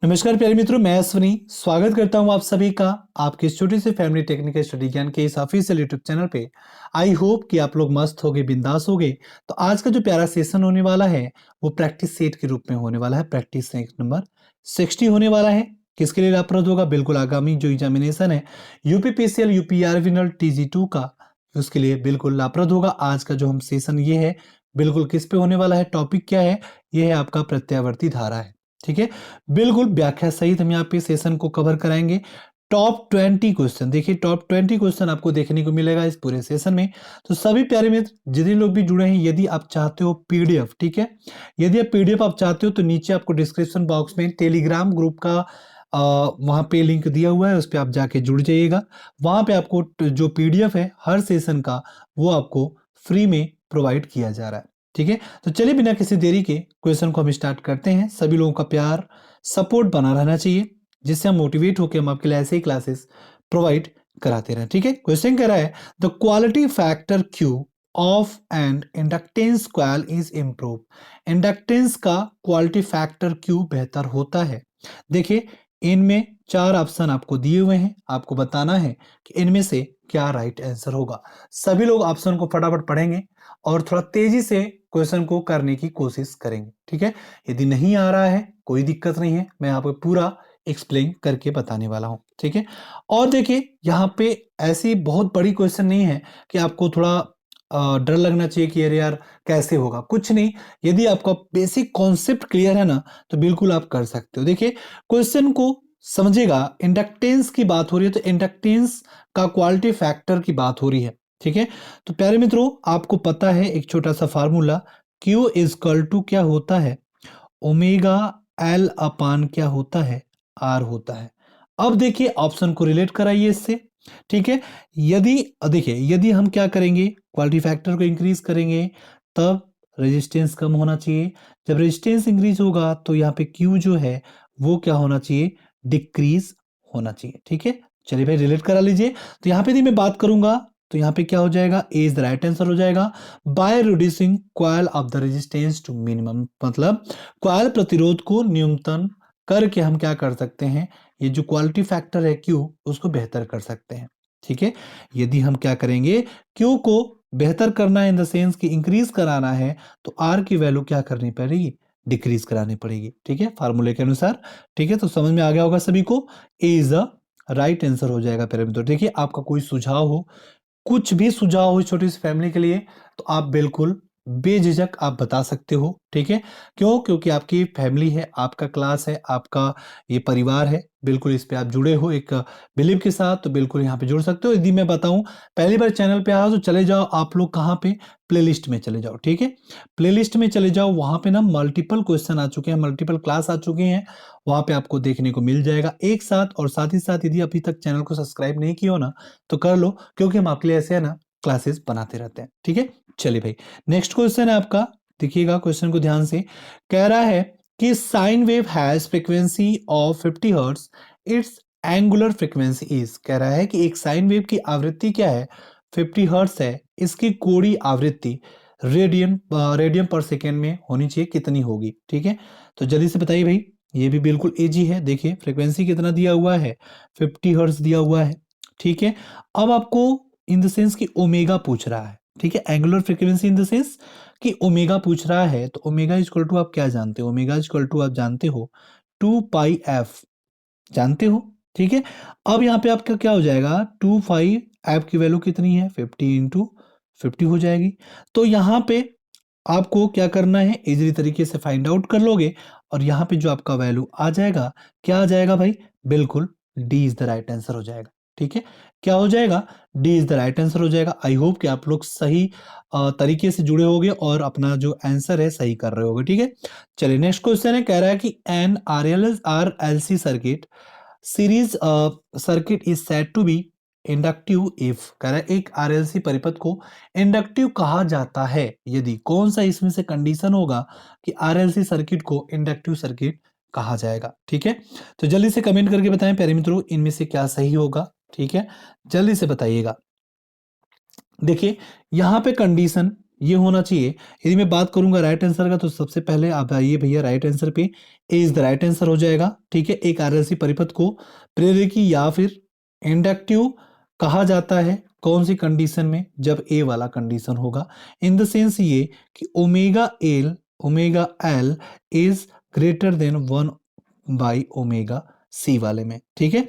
नमस्कार प्यारे मित्रों, मैं अश्विनी स्वागत करता हूं आप सभी का आपके इस छोटी सी फैमिली टेक्निकल स्टडी ज्ञान के इस ऑफिशियल यूट्यूब चैनल पे। आई होप कि आप लोग मस्त होगे, बिंदास होगे। तो आज का जो प्यारा सेशन होने वाला है वो प्रैक्टिस सेट के रूप में होने वाला है। प्रैक्टिस सेट नंबर 60 होने वाला है। किसके लिए लाभप्रद होगा? बिल्कुल आगामी जो एग्जामिनेशन है यूपीपीसीएल यूपीआरविनल TG2 का, उसके लिए बिल्कुल लाभप्रद होगा। आज का जो हम सेशन ये है बिल्कुल किस पे होने वाला है, टॉपिक क्या है? ये है आपका प्रत्यावर्ती धारा है। ठीक है, बिल्कुल व्याख्या सहित हम यहाँ पे सेशन को कवर कराएंगे। टॉप 20 क्वेश्चन, देखिए टॉप 20 क्वेश्चन आपको देखने को मिलेगा इस पूरे सेशन में। तो सभी प्यारे मित्र जितने लोग भी जुड़े हैं, यदि आप चाहते हो पीडीएफ, ठीक है, यदि आप पीडीएफ आप चाहते हो तो नीचे आपको डिस्क्रिप्शन बॉक्स में टेलीग्राम ग्रुप का वहाँ पे लिंक दिया हुआ है, उस पर आप जाके जुड़ जाइएगा। वहाँ पे आपको जो पीडीएफ है हर सेशन का वो आपको फ्री में प्रोवाइड किया जा रहा है। ठीक है, तो चलिए बिना किसी देरी के क्वेश्चन को हम स्टार्ट करते हैं। सभी लोगों का प्यार सपोर्ट बना रहना चाहिए, जिससे हम मोटिवेट होकर हम आपके लिए ऐसे ही क्लासेस प्रोवाइड कराते रहें। ठीक है, क्वेश्चन कह रहा है the quality factor Q of and inductance coil is improve. Inductance का क्वालिटी फैक्टर क्यू बेहतर होता है। देखिए इनमें 4 ऑप्शन आपको दिए हुए हैं, आपको बताना है कि इनमें से क्या राइट आंसर होगा। सभी लोग ऑप्शन को फटाफट पढ़ेंगे और थोड़ा तेजी से क्वेश्चन को करने की कोशिश करेंगे। ठीक है, यदि नहीं आ रहा है कोई दिक्कत नहीं है, मैं आपको पूरा एक्सप्लेन करके बताने वाला हूं। ठीक है, और देखिए यहाँ पे ऐसी बहुत बड़ी क्वेश्चन नहीं है कि आपको थोड़ा डर लगना चाहिए कि अरे यार कैसे होगा, कुछ नहीं। यदि आपका बेसिक कॉन्सेप्ट क्लियर है ना तो बिल्कुल आप कर सकते हो। देखिए क्वेश्चन को समझेगा, इंडक्टेंस की बात हो रही है तो इंडक्टेंस का क्वालिटी फैक्टर की बात हो रही है। ठीक है, तो प्यारे मित्रों आपको पता है एक छोटा सा फार्मूला, Q इजकल टू क्या होता है, ओमेगा L अपान क्या होता है, R होता है। अब देखिए ऑप्शन को रिलेट कराइए इससे। ठीक है, यदि देखिए यदि हम क्या करेंगे, क्वालिटी फैक्टर को इंक्रीज करेंगे तब रेजिस्टेंस कम होना चाहिए। जब रेजिस्टेंस इंक्रीज होगा तो यहाँ पे Q जो है वो क्या होना चाहिए, डिक्रीज होना चाहिए। ठीक है, चलिए भाई रिलेट करा लीजिए। तो यहाँ पे यदि मैं बात करूंगा तो यहाँ पे क्या हो जाएगा, A is the right answer हो जाएगा। By reducing coil of the resistance to minimum, मतलब कॉइल प्रतिरोध को न्यूनतम करके हम क्या कर सकते हैं, ये जो क्वालिटी फैक्टर है Q उसको बेहतर कर सकते हैं। ठीक है, यदि हम क्या करेंगे, Q को बेहतर करना है इन द सेंस कि इंक्रीज कराना है तो R की वैल्यू क्या करनी पड़ेगी, डिक्रीज करानी पड़ेगी। ठीक है, फार्मूले के अनुसार। ठीक है, तो समझ में आ गया होगा सभी को, ए इज द राइट आंसर हो जाएगा प्यारे मित्रों। देखिए आपका कोई सुझाव हो, कुछ भी सुझाव हो छोटी सी फैमिली के लिए तो आप बिल्कुल बेझिझक आप बता सकते हो। ठीक है, क्यों? क्योंकि आपकी फैमिली है, आपका क्लास है, आपका ये परिवार है, बिल्कुल इस पे आप जुड़े हो एक बिलीव के साथ, तो बिल्कुल यहाँ पे जुड़ सकते हो। यदि मैं बताऊं पहली बार चैनल पे आओ तो चले जाओ आप लोग कहाँ पे, प्लेलिस्ट में चले जाओ। ठीक है, प्लेलिस्ट में चले जाओ, वहां पे ना मल्टीपल क्वेश्चन आ चुके हैं, मल्टीपल क्लास आ चुके हैं, वहां पे आपको देखने को मिल जाएगा एक साथ। और साथ ही साथ यदि अभी तक चैनल को सब्सक्राइब नहीं किया हो ना तो कर लो, क्योंकि हम आपके लिए ऐसे है ना क्लासेस बनाते रहते हैं। ठीक है, चलिए भाई नेक्स्ट क्वेश्चन है आपका, देखिएगा क्वेश्चन को ध्यान से। कह रहा है कि sine wave has frequency of 50 hertz, it's angular frequency is. कह रहा है कि एक साइन वेव की आवृत्ति क्या है, 50 हर्ट्ज है, इसकी कोणीय आवृत्ति रेडियन पर सेकेंड में होनी चाहिए, कितनी होगी? ठीक है, तो जल्दी से बताइए भाई, ये भी बिल्कुल इजी है। देखिए फ्रीक्वेंसी कितना दिया हुआ है, 50 हर्ट्ज दिया हुआ है। ठीक है, अब आपको इन द सेंस कि ओमेगा पूछ रहा है। ठीक है, angular frequency in the sense कि ओमेगा पूछ रहा है, तो ओमेगा इज इक्वल टू आप क्या जानते हो, ओमेगा इज इक्वल टू आप जानते हो 2πf, जानते हो। ठीक है, अब यहाँ पे आपका क्या हो जाएगा, 2πf की वैल्यू कितनी है, 50 इंटू 50 हो जाएगी। तो यहाँ पे आपको क्या करना है, इजीली तरीके से फाइंड आउट कर लोगे और यहाँ पे जो आपका वैल्यू आ जाएगा, क्या आ जाएगा भाई, बिल्कुल D is the right answer हो जाएगा। ठीक है, क्या हो जाएगा, D is the right answer हो जाएगा। आई होप कि आप लोग सही तरीके से जुड़े होगे और अपना जो आंसर है सही कर रहे होगे। ठीक है, चलिए नेक्स्ट क्वेश्चन है, कह रहा है कि an RLC circuit series circuit is said to be inductive if. कह रहा है एक आरएलसी परिपथ को इंडक्टिव कहा जाता है यदि कौन सा इसमें से कंडीशन होगा कि आरएलसी सर्किट को इंडक्टिव सर्किट कहा जाएगा। ठीक है, तो जल्दी से कमेंट करके बताएं प्यारे मित्रों इनमें से क्या सही होगा। ठीक है, जल्दी से बताइएगा। देखिए यहाँ पे कंडीशन ये होना चाहिए। यदि मैं बात करूंगा राइट आंसर का, तो सबसे पहले आप आइए भैया राइट आंसर पे, ए इज द राइट आंसर हो जाएगा। ठीक है, एक आरएलसी परिपथ को प्रेरकी या फिर इंडक्टिव कहा जाता है कौन सी कंडीशन में, जब ए वाला कंडीशन होगा। इन द सेंस ये कि omega L is greater than 1/ओमेगा सी वाले में। ठीक है,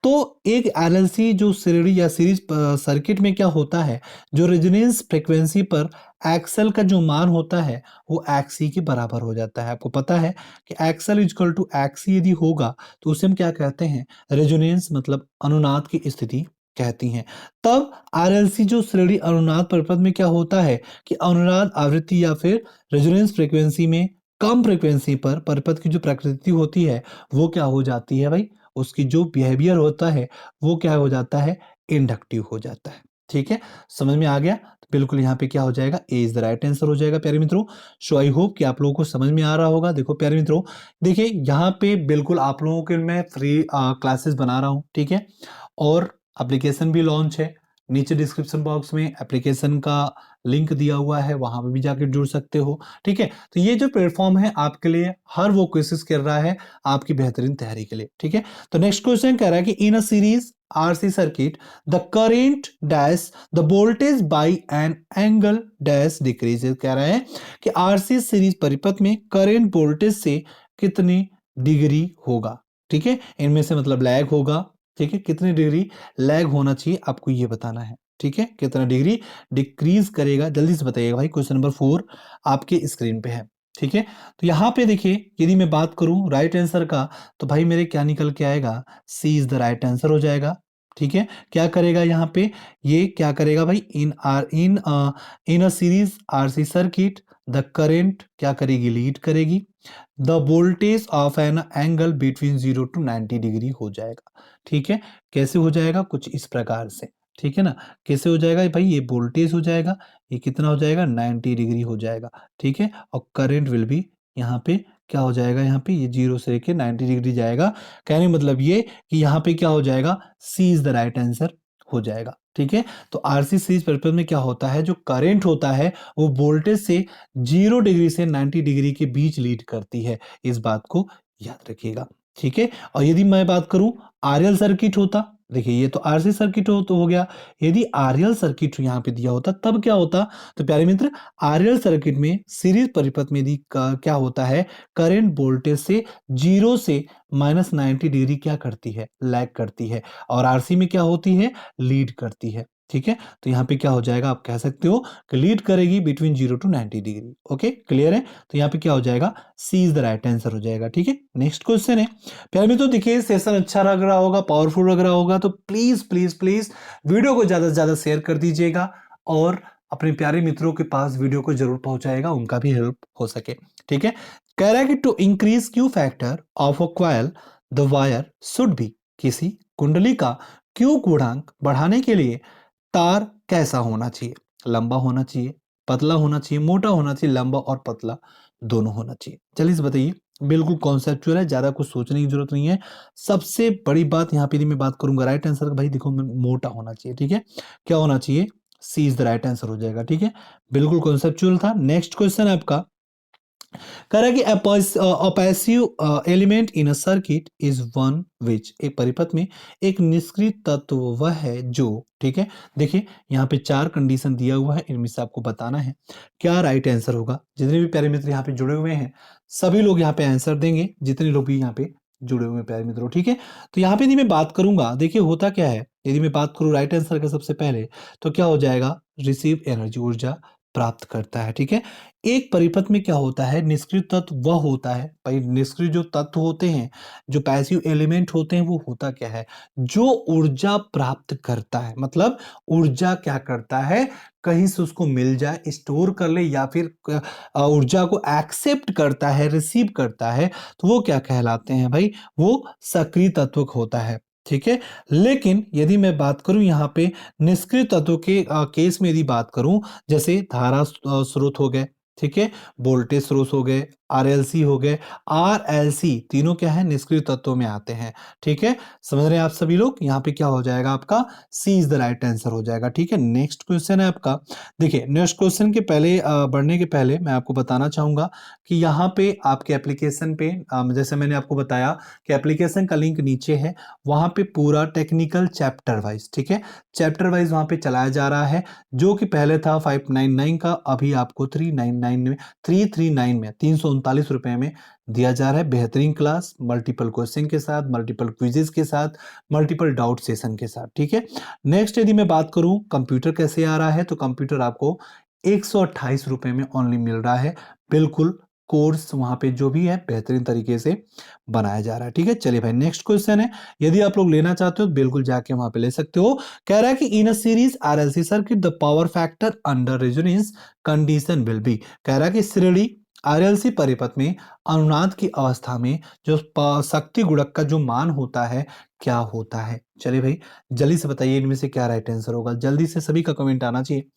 तो एक एलएलसी जो श्रेणी या सीरीज सर्किट में क्या होता है, जो रेजोनेंस फ्रीक्वेंसी पर एक्सएल का जो मान होता है वो एक्सी के बराबर हो जाता है। आपको पता है कि एक्सएल इक्वल टू एक्सी यदि होगा तो उसे हम क्या कहते हैं, रेजोनेंस मतलब अनुनाद की स्थिति कहती हैं। तब आरएलसी जो श्रेणी अनुनाद परिपथ में क्या होता है कि अनुनाद आवृत्ति या फिर रेजोनेंस फ्रीक्वेंसी में कम फ्रीक्वेंसी पर परिपथ की जो प्रकृति होती है वो क्या हो जाती है भाई, उसकी जो बिहेवियर होता है वो क्या हो जाता है, इंडक्टिव हो जाता है। ठीक है, समझ में आ गया? तो बिल्कुल यहाँ पे क्या हो जाएगा, A is the right answer हो जाएगा प्यारे मित्रों। सो आई होप कि आप लोगों को समझ में आ रहा होगा। देखो प्यारे मित्रों, देखिए यहाँ पे बिल्कुल आप लोगों के मैं फ्री क्लासेस बना रहा हूँ। ठीक है, और एप्लीकेशन भी लॉन्च है। नीचे डिस्क्रिप्शन बॉक्स में एप्लीकेशन का लिंक दिया हुआ है, वहां पे भी जाकर जुड़ सकते हो। ठीक है, तो ये जो प्लेटफॉर्म है आपके लिए हर वो कोशिश कर रहा है आपकी बेहतरीन तैयारी के लिए। ठीक है, तो नेक्स्ट क्वेश्चन कह रहा है कि in a series RC circuit the current dash the voltage by an angle dash decrease. कह रहा है कि आरसी सीरीज परिपथ में करेंट वोल्टेज से कितनी डिग्री होगा। ठीक है, इनमें से मतलब लैग होगा। ठीक है, कितनी डिग्री लैग होना चाहिए आपको ये बताना है। ठीक है, कितना डिग्री डिक्रीज करेगा, जल्दी से बताइएगा भाई। क्वेश्चन नंबर 4 आपके स्क्रीन पे है। ठीक है, तो यहाँ पे देखिए यदि मैं बात करूं राइट आंसर का, तो भाई मेरे क्या निकल के आएगा, सी इज द राइट आंसर हो जाएगा। ठीक है, क्या करेगा यहाँ पे, ये क्या करेगा भाई, in a series RC circuit the current क्या करेगी, लीड करेगी। The voltage of an angle between 0 to 90 degree हो जाएगा। ठीक है, कैसे हो जाएगा, कुछ इस प्रकार से। ठीक है ना, कैसे हो जाएगा भाई, ये वोल्टेज हो जाएगा, ये कितना हो जाएगा, 90 डिग्री हो जाएगा। ठीक है, और करंट विल बी यहाँ पे क्या हो जाएगा, यहाँ पे ये 0 से लेके 90 डिग्री जाएगा। कहने मतलब ये कि यहाँ पे क्या हो जाएगा, सी इज द राइट आंसर हो जाएगा। ठीक है, तो आरसी सीरीज परिपथ में क्या होता है, जो करंट होता है वो वोल्टेज से 0 डिग्री से 90 डिग्री के बीच लीड करती है। इस बात को याद रखिएगा। ठीक है, और यदि मैं बात करूं आरएल सर्किट होता, देखिए ये तो आरसी सर्किट हो गया। यदि आरएल सर्किट यहाँ पे दिया होता तब क्या होता, तो प्यारे मित्र आरएल सर्किट में सीरीज परिपथ में यदि क्या होता है, करंट वोल्टेज से 0 से -90 डिग्री क्या करती है, लैग करती है, और आरसी में क्या होती है, लीड करती है। ठीक है, तो यहाँ पे क्या हो जाएगा, आप कह सकते हो कि लीड करेगी between 0 to 90 degree. Okay, clear है? तो यहाँ पे क्या हो जाएगा, सी इज द राइट आंसर हो जाएगा। ठीक है, नेक्स्ट क्वेश्चन है प्यारे मित्रों। देखिए सेशन अच्छा लग रहा होगा, पावरफुल लग रहा होगा, तो प्लीज प्लीज प्लीज वीडियो को ज्यादा से ज्यादा शेयर कर दीजिएगा, और अपने प्यारे मित्रों के पास वीडियो को जरूर पहुंचाएगा, उनका भी हेल्प हो सके। ठीक है, कह रहा है कि to increase Q factor of a coil the wire should be, किसी कुंडली का क्यू गुणांक बढ़ाने के लिए तार कैसा होना चाहिए, लंबा होना चाहिए, पतला होना चाहिए, मोटा होना चाहिए, लंबा और पतला दोनों होना चाहिए। चलिए बताइए, बिल्कुल कॉन्सेप्चुअल है, ज्यादा कुछ सोचने की जरूरत नहीं है। सबसे बड़ी बात यहाँ पे यदि मैं बात करूंगा राइट आंसर भाई, देखो मोटा होना चाहिए। ठीक है, क्या होना चाहिए, सी इज द राइट आंसर हो जाएगा। ठीक है, बिल्कुल कॉन्सेप्चुअल था। नेक्स्ट क्वेश्चन है आपका, कह रहा है कि passive element in a circuit is one which, एक परिपथ में एक निष्क्रिय तत्व वह है जो। ठीक है, देखिए यहाँ पे 4 कंडीशन दिया हुआ है, इनमें से आपको बताना है क्या राइट आंसर होगा। जितने भी प्यारे मित्र यहाँ पे जुड़े हुए हैं सभी लोग यहाँ पे आंसर देंगे, जितने लोग भी यहाँ पे जुड़े हुए हैं प्यारे मित्रों। ठीक है, तो यहाँ पे यदि मैं बात करूंगा, देखिए होता क्या है, यदि मैं बात करूं राइट आंसर का सबसे पहले, तो क्या हो जाएगा, रिसीव एनर्जी, ऊर्जा प्राप्त करता है। ठीक है, एक परिपथ में क्या होता है, निष्क्रिय तत्व वह होता है भाई, निष्क्रिय जो तत्व होते हैं, जो पैसिव एलिमेंट होते हैं, वो होता क्या है, जो ऊर्जा प्राप्त करता है। मतलब ऊर्जा क्या करता है, कहीं से उसको मिल जाए, स्टोर कर ले, या फिर ऊर्जा को एक्सेप्ट करता है, रिसीव करता है, तो वो क्या कहलाते हैं भाई, वो सक्रिय तत्व होता है। ठीक है, लेकिन यदि मैं बात करूं यहाँ पे निष्क्रिय तत्व के केस में यदि बात करूं, जैसे धारा स्रोत हो गए, ठीक है, वोल्टेज स्रोत हो गए, RLC हो गए, RLC तीनों क्या है, निष्क्रिय तत्वों में आते हैं। ठीक है, समझ रहे हैं आप सभी लोग? यहाँ पे क्या हो जाएगा आपका, सी इज द राइट आंसर हो जाएगा। ठीक है, नेक्स्ट क्वेश्चन है आपका। देखिए, नेक्स्ट क्वेश्चन के पहले बढ़ने के पहले मैं आपको बताना चाहूंगा कि यहाँ पे आपके एप्लीकेशन पे जैसे मैंने आपको बताया कि एप्लीकेशन का लिंक नीचे है, वहाँ पे पूरा टेक्निकल चैप्टर वाइज, ठीक है, चैप्टर वाइज वहाँ पे चलाया जा रहा है। जो कि पहले था 599 का, अभी आपको 339 में 339 रुपए में दिया जा रहा है। बेहतरीन क्लास, मल्टीपल क्वेश्चन के साथ, मल्टीपल क्विजेस के साथ, मल्टीपल डाउट सेशन के साथ। ठीक है, नेक्स्ट यदि मैं बात करूं कंप्यूटर कैसे आ रहा है, तो कंप्यूटर आपको 128 रुपए में ओनली मिल रहा है। बिल्कुल कोर्स वहां पे जो भी है बेहतरीन तरीके से बनाया जा रहा है। ठीक है, चलिए भाई नेक्स्ट क्वेश्चन है, यदि आप लोग लेना चाहते हो बिल्कुल जाके वहां पे ले सकते हो। कह रहा है कि in a series RLC circuit the power factor under resonance condition will be. कह रहा है कि श्रेणी आरएलसी परिपथ में अनुनाद की अवस्था में जो शक्ति गुणक का जो मान होता है क्या होता है। चलिए भाई जल्दी से बताइए इनमें से क्या राइट आंसर होगा, जल्दी से सभी का कमेंट आना चाहिए।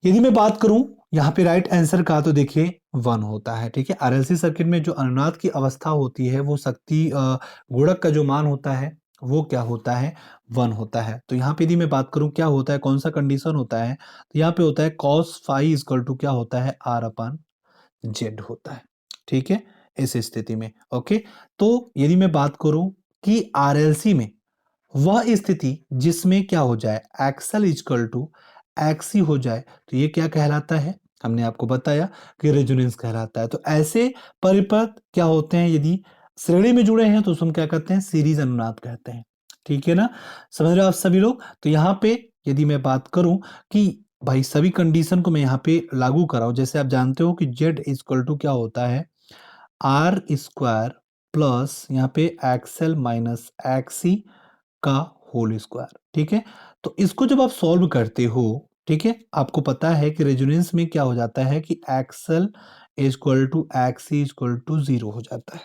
यदि मैं बात करूं यहाँ पे राइट आंसर का, तो देखिए 1 होता है। ठीक है, आरएलसी सर्किट में जो अनुनाद की अवस्था होती है वो शक्ति गुणक का जो मान होता है वो क्या होता है, 1 होता है। तो यहाँ पे यदि मैं बात करूं क्या होता है, कौन सा कंडीशन होता है, तो यहाँ पे होता है कॉस फाई इक्वल टू क्या होता है, आर अपन जेड होता है। ठीक है, इस स्थिति में ओके। तो यदि मैं बात करूं कि आरएलसी में वह स्थिति जिसमें क्या हो जाए, एक्सएल इक्वल टू एक्सी हो जाए, तो ये क्या कहलाता है, हमने आपको बताया कि रेजोनेंस कहलाता है। तो ऐसे परिपथ क्या होते हैं, यदि श्रेणी में जुड़े हैं तो उसको हम क्या कहते हैं, सीरीज अनुनाद कहते हैं। ठीक है ना, समझ रहे हो आप सभी लोग? तो यहाँ पे यदि मैं बात करूं कि भाई सभी कंडीशन को मैं यहाँ पे लागू कराऊं, जैसे आप जानते हो कि जेड इक्वल टू क्या होता है, आर स्क्वायर प्लस यहाँ पे एक्सएल माइनस एक्सी का होल स्क्वायर। ठीक है, तो इसको जब आप सॉल्व करते हो, ठीक है, आपको पता है कि रेजोनेंस में क्या हो जाता है कि XL equal to XC equal to 0 हो जाता है।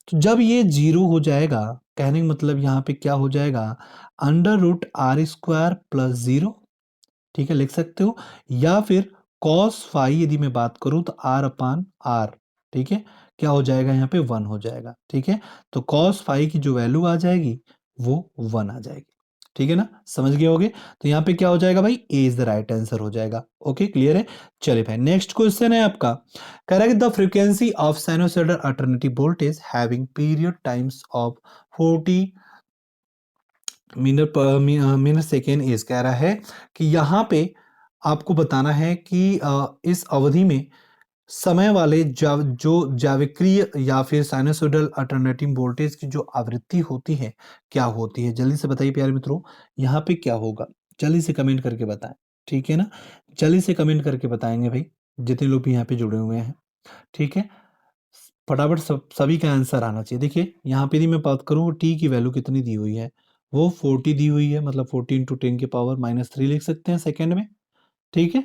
तो जब ये 0 हो जाएगा, कहने का मतलब यहाँ पे क्या हो जाएगा, under root R square plus 0। ठीक है, लिख सकते हो, या फिर कॉस फाई यदि मैं बात करूं तो आर अपान आर। ठीक है, क्या हो जाएगा यहाँ पे 1 हो जाएगा। ठीक है, तो कॉस फाई की जो वैल्यू आ जाएगी वो 1 आ जाएगी। ठीक है ना, समझ गए होगे? तो यहाँ पे क्या हो जाएगा भाई, ए इज द राइट आंसर हो जाएगा। ओके, क्लियर है? चलिए भाई नेक्स्ट क्वेश्चन है आपका। कह रहा है कि the frequency of sinusoidal alternative voltage having period times of 40 minute second is, कह रहा है कि यहाँ पे आपको बताना है कि इस अवधि में समय वाले जो जाविक्रीय या फिर साइनसोइडल अल्टरनेटिंग वोल्टेज की जो आवृत्ति होती है क्या होती है। जल्दी से बताइए प्यारे मित्रों, यहाँ पे क्या होगा, जल्दी से कमेंट करके बताएं। ठीक है ना, जल्दी से कमेंट करके बताएंगे भाई, जितने लोग भी यहाँ पे जुड़े हुए हैं। ठीक है, फटाफट सभी का आंसर आना चाहिए। देखिए यहाँ पे यदि मैं बात करूँ टी की वैल्यू कितनी दी हुई है, वो 40 दी हुई है, मतलब 40 इंटू 10 के पावर -3 लिख सकते हैं सेकेंड में। ठीक है,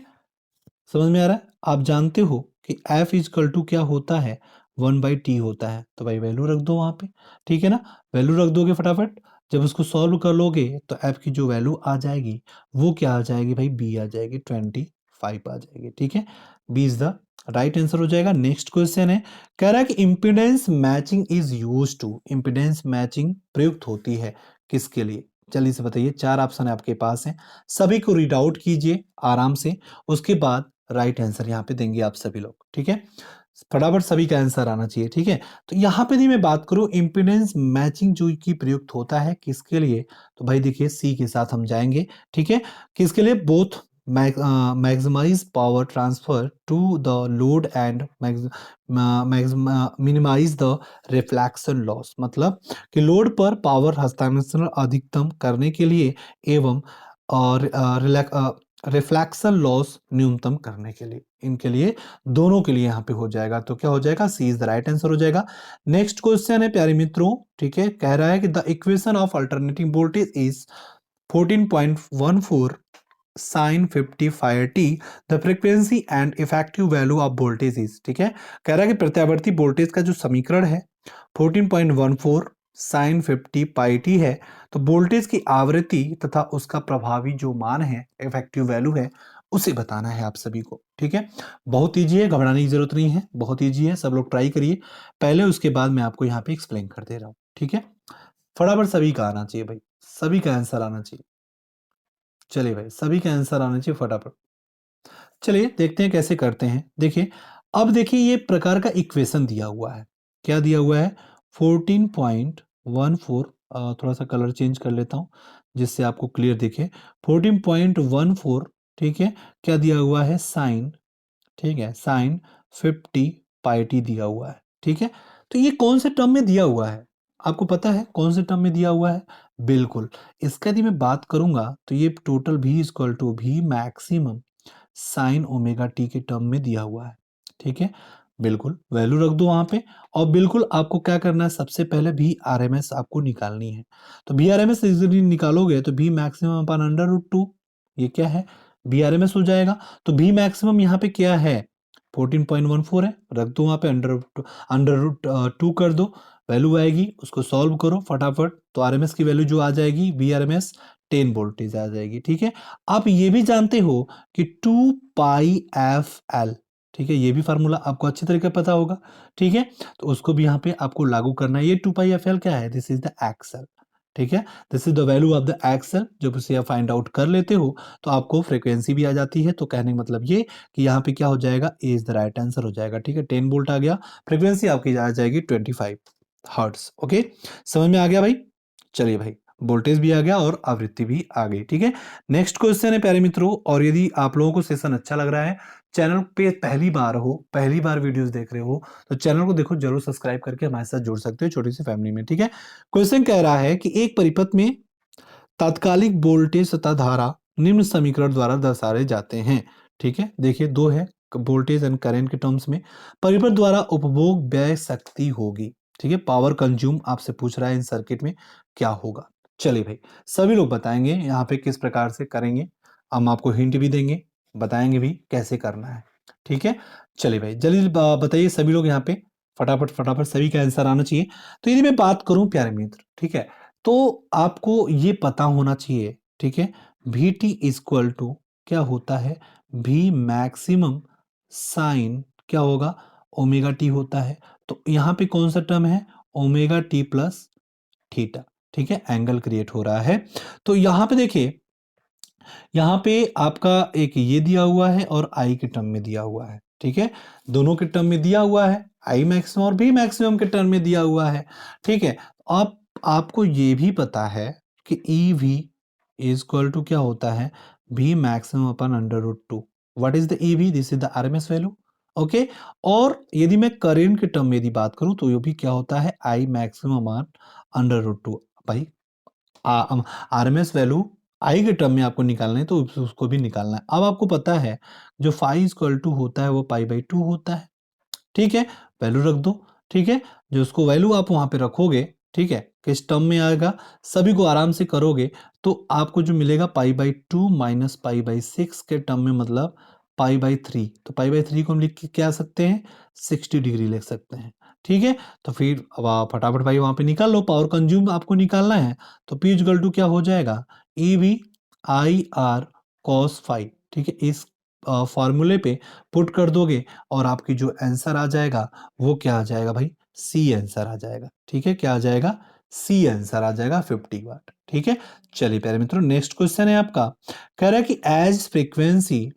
समझ में आ रहा है? आप जानते हो कि एफ इजकल टू क्या होता है, 1/t होता है, तो भाई वैल्यू रख दो वहां पे। ठीक है ना, वैल्यू रख दोगे फटाफट, जब उसको सॉल्व कर लोगे तो एफ की जो वैल्यू आ जाएगी वो क्या आ जाएगी भाई, बी आ जाएगी, 25 आ जाएगी। ठीक है, B is the right answer हो जाएगा। नेक्स्ट क्वेश्चन है, कह रहा है कि impedance matching is use to, impedance matching प्रयुक्त होती है किसके लिए। जल्दी से बताइए, 4 ऑप्शन आपके पास हैं, सभी को रीड आउट कीजिए आराम से, उसके बाद राइट आंसर यहाँ पे देंगे आप सभी लोग। ठीक है, फटाफट सभी का आंसर आना चाहिए। ठीक है, तो यहाँ पे यदि मैं बात करूँ इम्पीडेंस मैचिंग जो की प्रयुक्त होता है किसके लिए, तो भाई देखिए सी के साथ हम जाएंगे। ठीक है, किसके लिए, both maximize power transfer to the load and minimize the reflection loss, मतलब कि लोड पर पावर हस्तांतरण अधिकतम करने के लिए एवं और रिफ्लेक्शन लॉस न्यूनतम करने के लिए, इनके लिए दोनों के लिए यहाँ पे हो जाएगा। तो क्या हो जाएगा, सी इज द राइट आंसर हो जाएगा। नेक्स्ट क्वेश्चन है प्यारे मित्रों, ठीक है, कह रहा है कि the equation of alternating voltage is 14.14 sin 55t, the frequency and effective value of voltage is. ठीक है, कह रहा है कि प्रत्यावर्ती वोल्टेज का जो समीकरण है 14.14 sin 50 पाई टी है, तो वोल्टेज की आवृत्ति तथा उसका प्रभावी जो मान है, इफेक्टिव वैल्यू है, उसे बताना है आप सभी को, ठीक है। बहुत ईजी है, घबराने की जरूरत नहीं है, बहुत ईजी है, सब लोग ट्राई करिए पहले, उसके बाद मैं आपको यहाँ पे एक्सप्लेन कर दे रहा हूँ, ठीक है। फटाफट सभी का आना चाहिए भाई, सभी का आंसर आना चाहिए। चलिए भाई, सभी का आंसर आना चाहिए फटाफट। चलिए देखते हैं कैसे करते हैं। देखिए, अब देखिए ये प्रकार का इक्वेशन दिया हुआ है। क्या दिया हुआ है? 14.14, थोड़ा सा कलर चेंज कर लेता हूँ जिससे आपको क्लियर दिखे। 14.14, ठीक है। क्या दिया हुआ है? साइन, ठीक है, साइन 50 पाई टी दिया हुआ है, ठीक है। तो ये कौन से टर्म में दिया हुआ है? आपको पता है कौन से टर्म में दिया हुआ है? बिल्कुल। इसका यदि मैं बात करूंगा तो ये टोटल भी इक्वल टू भी मैक्सिमम साइन ओमेगा टी के टर्म में दिया हुआ है, ठीक है। बिल्कुल वैल्यू रख दो वहां पे। और बिल्कुल आपको क्या करना है, सबसे पहले भी आर एम एस आपको निकालनी है। तो भी आर एम एस निकालोगे तो भी मैक्सिमम अपन अंडर रूट 2, ये क्या है? बी आर एम एस हो जाएगा। तो बी मैक्सिमम यहाँ पे क्या है? 14.14 है, रख दो वहां पे, अंडर रूट 2 कर दो, वैल्यू आएगी, उसको सॉल्व करो फटाफट। तो आरएमएस की वैल्यू जो आ जाएगी, B R M S 10 voltage आ जाएगी, ठीक है। आप ये भी जानते हो कि 2 पाई एफ एल, ठीक है, ये भी फार्मूला आपको अच्छी तरीके पता होगा, ठीक है। तो उसको भी यहाँ पे आपको लागू करना है। ये 2 पाई एफ एल क्या है? दिस इज द एक्सल, ठीक है। This is the value of the XL. जब उसे आप फाइंड आउट कर लेते हो तो आपको फ्रीक्वेंसी भी आ जाती है। तो कहने का मतलब ये कि यहाँ पे क्या हो जाएगा? A is the right answer हो जाएगा, ठीक है। 10 वोल्ट आ गया, फ्रीक्वेंसी आपकी आ जाएगी 25 हर्ट्स। ओके, समझ में आ गया भाई? चलिए भाई, वोल्टेज भी आ गया और आवृत्ति भी आ गई, ठीक है। नेक्स्ट क्वेश्चन है प्यारे मित्रों, और यदि आप लोगों को सेशन अच्छा लग रहा है, चैनल पे पहली बार हो, पहली बार वीडियोस देख रहे हो, तो चैनल को देखो जरूर सब्सक्राइब करके हमारे साथ जुड़ सकते हो छोटी सी फैमिली में, ठीक है। क्वेश्चन कह रहा है कि एक परिपथ में तात्कालिक वोल्टेज तथा धारा निम्न समीकरण द्वारा दर्शाए जाते हैं, ठीक है। देखिए दो है, वोल्टेज एंड करंट के टर्म्स में परिपथ द्वारा उपभोग व्यय शक्ति होगी, ठीक है। पावर कंज्यूम आपसे पूछ रहा है इन सर्किट में क्या होगा। चलिए भाई, सभी लोग बताएंगे यहाँ पे किस प्रकार से करेंगे, हम आपको हिंट भी देंगे, बताएंगे भी कैसे करना है, ठीक है। चलिए भाई जल्दी बताइए सभी लोग यहाँ पे, फटाफट फटाफट सभी का आंसर आना चाहिए। तो यदि मैं बात करूं प्यारे मित्र, ठीक है, तो आपको ये पता होना चाहिए, ठीक है, वी टी इक्वल टू क्या होता है? भी मैक्सिमम साइन क्या होगा? ओमेगा टी होता है। तो यहाँ पे कौन सा टर्म है? ओमेगा टी प्लस थीटा, ठीक है, एंगल क्रिएट हो रहा है। तो यहाँ पे देखिए, यहाँ पे आपका एक ये दिया हुआ है और आई के टर्म में दिया हुआ है, ठीक है, दोनों के टर्म में दिया हुआ है, आई मैक्सिमम और भी मैक्सिमम के टर्म में दिया हुआ है, ठीक है। अब आपको ये भी पता है कि E V is equal to क्या होता है? भी मैक्सिमम अपन under root 2। What is the E V? This is the R M S value, okay. और यदि मैं करेंट के टर्म में यदि बात करूं तो ये भी क्या होता है? I maximum under root 2। भाई आरएमएस वैल्यू आई के टर्म में आपको निकालना है तो उसको भी निकालना है। अब आपको पता है जो फाइव इक्वल टू होता है वो पाई/2 होता है, ठीक है, वैल्यू रख दो, ठीक है। जो उसको वैल्यू आप वहां पे रखोगे, ठीक है, किस टर्म में आएगा, सभी को आराम से करोगे तो आपको जो मिलेगा पाई/2 माइनस पाई/6 के टर्म में, मतलब पाई/3। तो पाई/3 को हम लिख के क्या सकते हैं? 60 डिग्री लिख सकते हैं, ठीक है। तो फिर अब आप फटाफट भाई वहां पे निकाल लो, पावर कंज्यूम आपको निकालना है। तो पी इक्वल टू क्या हो जाएगा? E V I R cos five, ठीक है, इस फॉर्मूले पे पुट कर दोगे और आपकी जो आंसर आ जाएगा वो क्या आ जाएगा भाई? सी आंसर आ जाएगा, ठीक है। क्या आ जाएगा? सी आंसर आ जाएगा 50 वाट, ठीक है। चलिए प्यारे मित्रों, नेक्स्ट क्वेश्चन है आपका, कह रहा है कि as frequency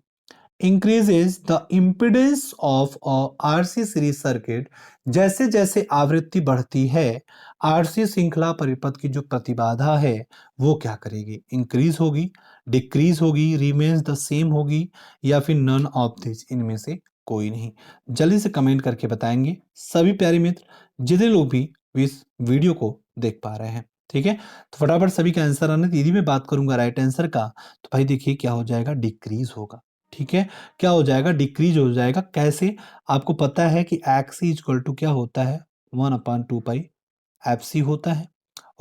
increases the impedance of a RC series circuit, जैसे जैसे आवृत्ति बढ़ती है आरसी श्रृंखला परिपथ की जो प्रतिबाधा है वो क्या करेगी? इंक्रीज होगी, डिक्रीज होगी, रिमेन्स द सेम होगी, या फिर नन ऑफ दिस, इनमें से कोई नहीं। जल्दी से कमेंट करके बताएंगे सभी प्यारे मित्र जितने लोग भी इस वीडियो को देख पा रहे हैं, ठीक है। तो फटाफट सभी का आंसर आने दीदी, मैं बात करूंगा राइट आंसर का, तो भाई देखिए क्या हो जाएगा? डिक्रीज होगा, ठीक है। क्या हो जाएगा? डिक्रीज हो जाएगा। कैसे? आपको पता है कि एक्स इक्वल टू क्या होता है? 1/2 पाई एफ सी होता है,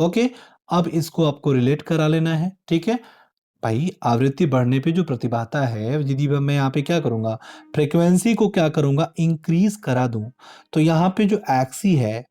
ओके। अब इसको आपको रिलेट करा लेना है, ठीक है। भाई आवृत्ति बढ़ने पे जो प्रतिबाधा है, यदि मैं यहाँ पे क्या करूंगा? फ्रीक्वेंसी को क्या करूंगा? इंक्रीज करा दूं, तो यहाँ पे जो एक्सी है,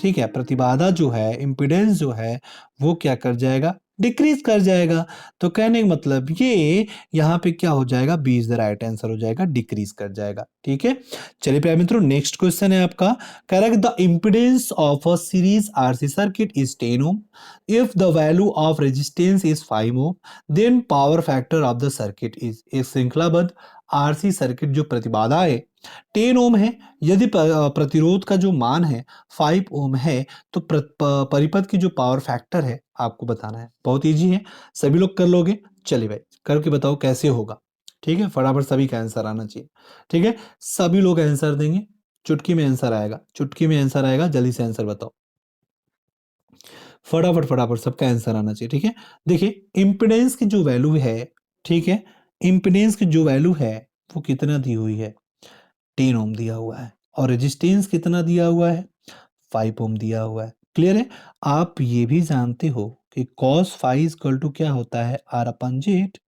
ठीक है, प्रतिबाधा जो है, इम्पिडेंस जो है, वो क्या कर जाएगा? डिक्रीज कर जाएगा। तो कहने का मतलब ये यहाँ पे क्या हो जाएगा, B is the right answer हो जाएगा, डिक्रीज कर जाएगा। ठीक है, चलिए प्यारे मित्रों नेक्स्ट क्वेश्चन है आपका, कह रहा है the impedance of a series RC circuit is 10 ohm, if the value of resistance is 5 ohm, then power factor of the circuit is. एक श्रृंखलाबद्ध आरसी सर्किट जो प्रतिबाधा है 10 ओम है, यदि प्रतिरोध का जो मान है 5 ओम है, तो परिपथ की जो पावर फैक्टर है आपको बताना है। बहुत इजी है, सभी लोग कर लोगे। चलिए भाई करके बताओ कैसे होगा। ठीक है, फटाफट सभी का आंसर आना चाहिए। ठीक है, सभी लोग आंसर देंगे, चुटकी में आंसर आएगा, चुटकी में आंसर आएगा, जल्दी से आंसर बताओ, फटाफट फटाफट सबका आंसर आना चाहिए। ठीक है, देखिए इम्पिडेंस की जो वैल्यू है, ठीक है, इम्पिडेंस की जो वैल्यू है वो कितना दी हुई है, 10 ओम दिया हुआ है, और रेजिस्टेंस कितना दिया हुआ है, 5 ओम दिया हुआ है। क्लियर है, आप ये भी जानते हो कि cos फाइव इक्वल टू क्या होता है, आर अपन जेड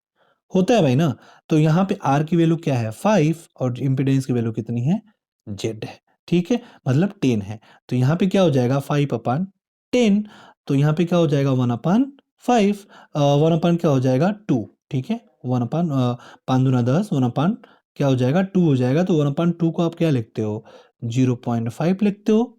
होता है भाई ना। तो यहाँ पे आर की वैल्यू क्या है, 5, और इम्पिडेंस की वैल्यू कितनी है, जेड है। ठीक है, मतलब 10 है, तो यहाँ पे क्या हो जाएगा 5 अपन 10, तो यहाँ पे क्या हो जाएगा 1 अपन 5, 1 अपन क्या हो जाएगा 2। ठीक है, 1 अपन 5 दूना 10, 1 अपन क्या हो जाएगा 2 हो जाएगा, तो 1 अपन 2 को आप क्या लिखते हो, 0.5 लिखते हो।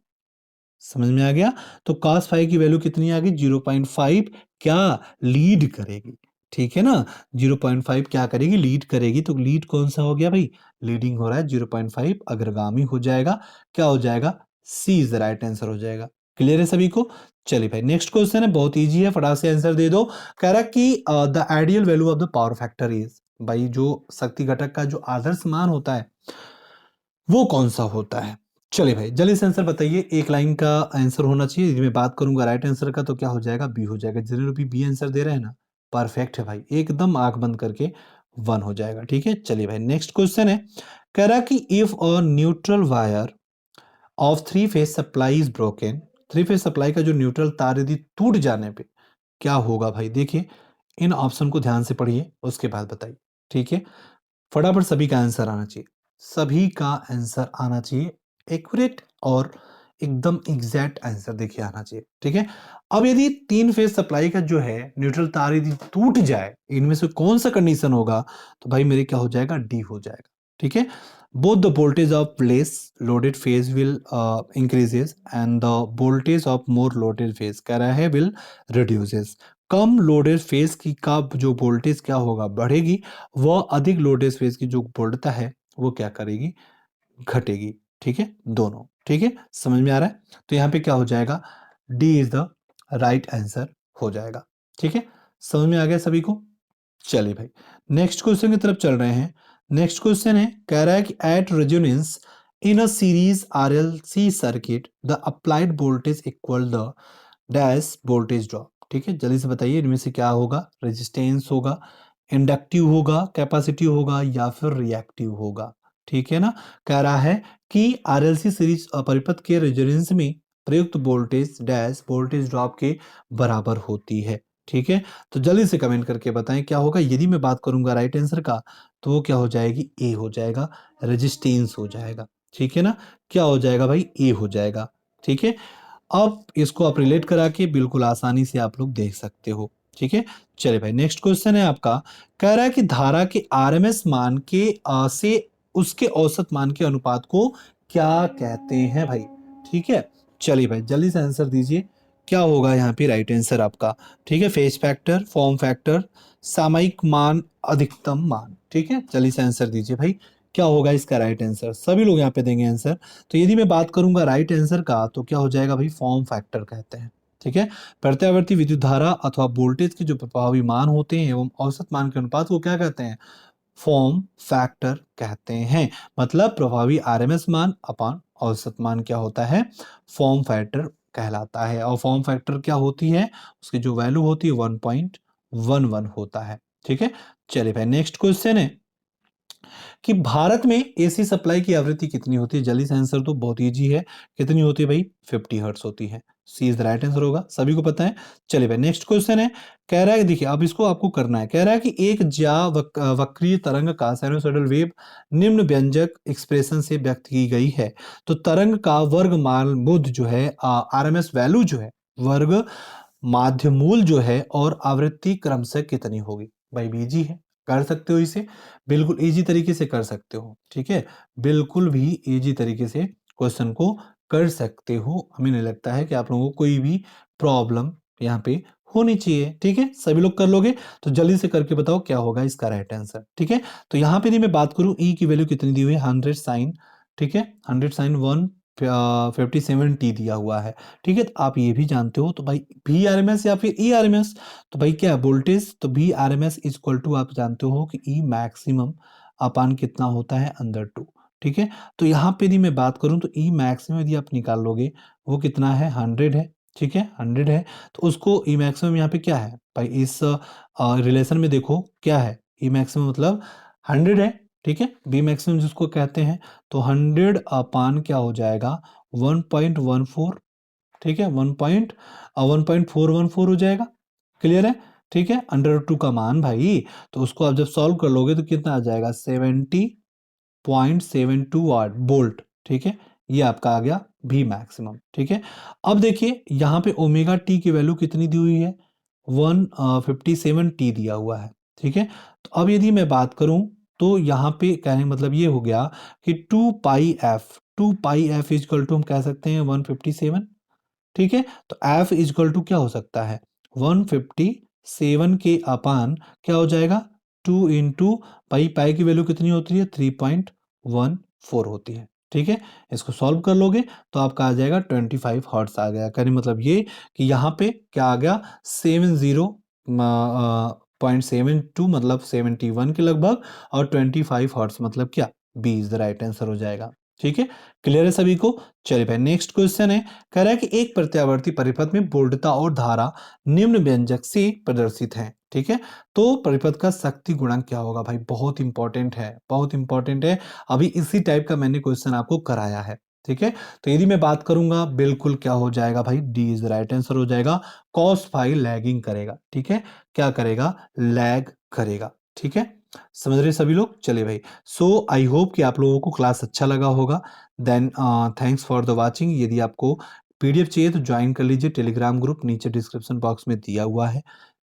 समझ में आ गया, तो cos फाइव की वैल्यू कितनी आ गई, 0.5 क्या लीड करेगी। ठीक है ना, 0.5 क्या करेगी, लीड करेगी। तो लीड कौन सा हो गया भाई, लीडिंग हो रहा है, 0.5 अग्रगामी हो जाएगा, क्या हो जाएगा, सी इज द राइट आंसर हो जाएगा। क्लियर है सभी को। चलिए भाई नेक्स्ट क्वेश्चन है, बहुत इजी है, फटाफट से आंसर दे दो। कह रहा कि the ideal value of the power factor is, भाई जो शक्ति घटक का जो आदर्श मान होता है वो कौन सा होता है। चलिए भाई जल्दी से आंसर बताइए, एक लाइन का आंसर होना चाहिए। यदि मैं बात करूंगा राइट आंसर का तो क्या हो जाएगा, बी हो जाएगा। जिन्होंने भी बी आंसर दे रहे हैं ना, परफेक्ट है भाई, एकदम आंख बंद करके 1 हो जाएगा। ठीक है, चलिए भाई नेक्स्ट क्वेश्चन है, कह रहा कि if a neutral wire of three phase supply is broken, three phase supply का जो न्यूट्रल तार यदि टूट जाने पे क्या होगा भाई। देखिए इन ऑप्शन को ध्यान से पढ़िए, उसके बाद बताइए। ठीक है, फटाफट सभी का आंसर आना चाहिए, सभी का आंसर आना चाहिए, एक्यूरेट और एकदम एग्जैक्ट आंसर देखिए आना चाहिए। ठीक है, अब यदि 3 फेज सप्लाई का जो है न्यूट्रल तार यदि टूट जाए, इनमें से कौन सा कंडीशन होगा, तो भाई मेरे क्या हो जाएगा, डी हो जाएगा। ठीक है, both the voltage of less loaded phase will increases and the voltage of more loaded phase कह रहा है will reduces. Come loaded phase की का जो वोल्टेज क्या होगा, बढ़ेगी, वह अधिक लोडेड फेज की जो वोल्टता है वो क्या करेगी, घटेगी। ठीक है, दोनों। ठीक है, समझ में आ रहा है, तो यहाँ पे क्या हो जाएगा, D is the right answer हो जाएगा। ठीक है, समझ में आ गया सभी को। चलिए भाई नेक्स्ट क्वेश्चन की तरफ चल रहे हैं। नेक्स्ट क्वेश्चन है, कह रहा है कि at resonance in a series RLC circuit the applied voltage equal the dash voltage drop. ठीक है, जल्दी से बताइए इनमें से क्या होगा, रेजिस्टेंस होगा, इंडक्टिव होगा, कैपेसिटिव होगा, या फिर रिएक्टिव होगा। ठीक है ना, कह रहा है कि आरएलसी सीरीज परिपथ के रेजोनेंस में प्रयुक्त वोल्टेज डैश वोल्टेज ड्रॉप के बराबर होती है। ठीक है, तो जल्दी से कमेंट करके बताएं क्या होगा। यदि मैं बात करूंगा राइट आंसर का तो वो क्या हो जाएगी, ए हो जाएगा, रेजिस्टेंस हो जाएगा। ठीक है ना, क्या हो जाएगा भाई, ए हो जाएगा। ठीक है, अब इसको आप रिलेट करा के बिल्कुल आसानी से आप लोग देख सकते हो। ठीक है, चलिए भाई नेक्स्ट क्वेश्चन है आपका, कह रहा है कि धारा के आरएमएस मान के से उसके औसत मान के अनुपात को क्या कहते हैं भाई। ठीक है, चलिए भाई जल्दी से आंसर दीजिए, क्या होगा यहाँ पे राइट आंसर आपका। ठीक है, फेज फैक्टर, फॉर्म फैक्टर, सामयिक मान, अधिकतम मान। ठीक है, जल्दी से आंसर दीजिए भाई, क्या होगा इसका राइट आंसर, सभी लोग यहाँ पे देंगे आंसर। तो यदि मैं बात करूंगा राइट आंसर का तो क्या हो जाएगा भाई, फॉर्म फैक्टर कहते हैं। ठीक है, प्रत्यावर्ती विद्युत धारा अथवा वोल्टेज के जो प्रभावी मान होते हैं एवं औसत मान के अनुपात को क्या कहते हैं, फॉर्म फैक्टर कहते हैं। मतलब प्रभावी आरएमएस मान अपान औसत मान क्या होता है, फॉर्म फैक्टर कहलाता है। और फॉर्म फैक्टर क्या होती है, उसकी जो वैल्यू होती है 1.11 होता है। ठीक है, चलिए भाई नेक्स्ट क्वेश्चन है कि भारत में एसी सप्लाई की आवृत्ति कितनी होती है। जल्दी से आंसर तो बहुत इजी है, कितनी होती है भाई, 50 हर्ट्ज होती है। सी इज द राइट आंसर होगा, सभी को पता है। चलिए भाई नेक्स्ट क्वेश्चन है, कह रहा है देखिए अब इसको आपको करना है, कह रहा है कि एक वक्रीय तरंग का साइनसोइडल वेव निम्न व्यंजक एक्सप्रेशन से व्यक्त की गई है। तो तरंग का वर्गमूल बुद्ध जो है आरएमएस वैल्यू जो है, वर्ग माध्यमूल जो है और आवृत्ति क्रमशः कितनी होगी। भाई इजी है, कर सकते हो इसे, बिल्कुल इजी तरीके से कर सकते हो। ठीक है, बिल्कुल भी इजी तरीके से क्वेश्चन को कर सकते हो। हमें नहीं लगता है कि आप लोगों को कोई भी प्रॉब्लम यहाँ पे होनी चाहिए। ठीक है, सभी लोग कर लोगे तो जल्दी से करके बताओ क्या होगा इसका राइट आंसर। ठीक है, तो यहाँ पे यदि मैं बात करूँ ई की वैल्यू कितनी दी हुई है 100 साइन, ठीक है 100 साइन 157t दिया हुआ है। ठीक है, तो आप ये भी जानते हो तो भाई वी आर एम एस या फिर ई आर एम एस, तो भाई क्या है वोल्टेज, तो V R M S is equal to आप जानते हो कि ई मैक्सिमम अपान कितना होता है अंदर टू। ठीक है, तो यहाँ पे यदि मैं बात करूँ तो ई मैक्सिमम यदि आप निकाल लोगे वो कितना है 100 है। ठीक है 100 है, तो उसको ई मैक्सिमम यहाँ पे क्या है भाई इस रिलेशन में देखो क्या है, ई मैक्सिमम मतलब 100 है। ठीक है, बी मैक्सिमम जिसको कहते हैं, तो 100 अपान क्या हो जाएगा 1.14। ठीक है 1.414 हो जाएगा। क्लियर है, ठीक है अंडर रूट 2 का मान भाई, तो उसको आप जब सॉल्व कर लोगे तो कितना आ जाएगा 70.72 वाट वोल्ट। ठीक है, ये आपका आ गया भी मैक्सिमम। ठीक है, अब देखिए यहाँ पे ओमेगा टी की वैल्यू कितनी दी हुई है 157t दिया हुआ है। ठीक है, तो अब यदि मैं बात करूं तो यहाँ पे कहने का मतलब ये हो गया कि 2 पाई एफ इजकल टू हम कह सकते हैं 157। ठीक है, तो एफ इजकल टू क्या हो सकता है 157 के अपान क्या हो जाएगा 2 इंटू पाई, पाई की वैल्यू कितनी होती है 3.14 होती है। ठीक है, इसको सॉल्व कर लोगे तो आपका आ जाएगा 25 हर्ट्स आ गया। कहने मतलब ये कि यहाँ पे क्या आ गया 70.72 मतलब 71 के लगभग, और 25 हर्ट्स मतलब क्या B is the right answer हो जाएगा। ठीक है, क्लियर है सभी को। चलिए भाई नेक्स्ट क्वेश्चन है, कह रहा है कि एक प्रत्यावर्ती परिपथ में वोल्टता और धारा निम्न व्यंजक से प्रदर्शित है। ठीक है, तो परिपथ का शक्ति गुणक क्या होगा भाई, बहुत इंपॉर्टेंट है, बहुत इंपॉर्टेंट है। अभी इसी टाइप का मैंने क्वेश्चन आपको कराया है। ठीक है, तो यदि मैं बात करूंगा बिल्कुल क्या हो जाएगा भाई डी इज राइट आंसर हो जाएगा। कॉस फाई लैगिंग करेगा। ठीक है, क्या करेगा लैग करेगा। ठीक है, समझ रहे सभी लोग। चलिए भाई, सो आई होप कि आप लोगों को क्लास अच्छा लगा होगा। Then thanks for the watching. यदि आपको पीडीएफ चाहिए तो ज्वाइन कर लीजिए टेलीग्राम ग्रुप, नीचे डिस्क्रिप्शन बॉक्स में दिया हुआ है,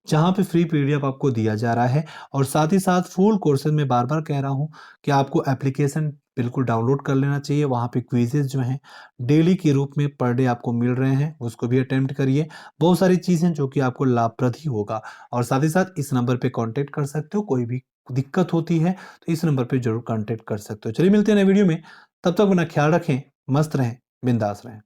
जहाँ पे फ्री पीडीएफ आपको दिया जा रहा है। और साथ ही साथ फुल कोर्सेज में बार बार कह रहा हूँ कि आपको एप्लीकेशन बिल्कुल डाउनलोड कर लेना चाहिए। वहाँ पे क्विजेज जो हैं डेली के रूप में पर डे आपको मिल रहे हैं, उसको भी अटेम्प्ट करिए। बहुत सारी चीज़ें जो कि आपको लाभप्रद ही होगा। और साथ ही साथ इस नंबर पे कांटेक्ट कर सकते हो, कोई भी दिक्कत होती है तो इस नंबर पे जरूर कांटेक्ट कर सकते हो। चलिए मिलते हैं नए वीडियो में, तब तक अपना ख्याल रखें, मस्त रहें, बिंदास रहें।